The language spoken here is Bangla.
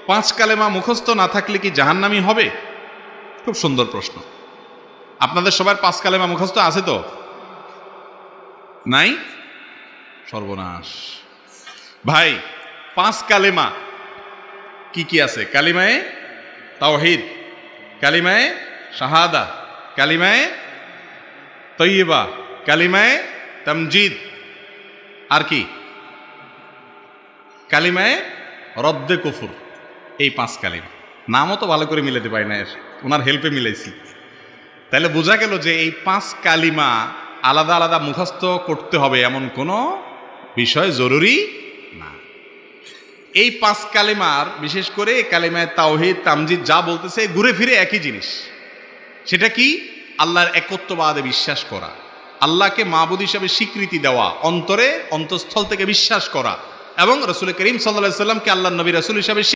5 কালেমা মুখস্থ না থাকলে কি জাহান্নামী হবে? খুব সুন্দর প্রশ্ন। আপনাদের সবার 5 কালেমা মুখস্থ আছে তো? নাই? সর্বনাশ ভাই। 5 কালেমা কি কি আছে? কালিমায়ে তাওহীদ, কালিমায়ে শাহাদা, কালিমায়ে তয়্যিবা, কালিমায়ে তামজিদ, আর কি? কালিমায়ে রদ্দে কুফর। এই 5 কালিমা নামও তো ভালো করে মিলাতে পারি না, ওনার হেল্পে মিলাইছি। তাহলে বোঝা গেল যে এই 5 কালিমা আলাদা আলাদা মুখস্থ করতে হবে এমন কোনো বিষয় জরুরি না। এই 5 কালিমার বিশেষ করে কালিমায়ে তাওহীদ তামজিদ যা বলতেছে ঘুরে ফিরে একই জিনিস। সেটা কি? আল্লাহর একত্ববাদে বিশ্বাস করা, আল্লাহকে মাবুদ হিসাবে স্বীকৃতি দেওয়া, অন্তরে অন্তঃস্থল থেকে বিশ্বাস করা, এবং রাসূল করিম সাল্লাল্লাহু আলাইহি ওয়াসাল্লামকে আল্লাহর নবী রাসূল হিসাবে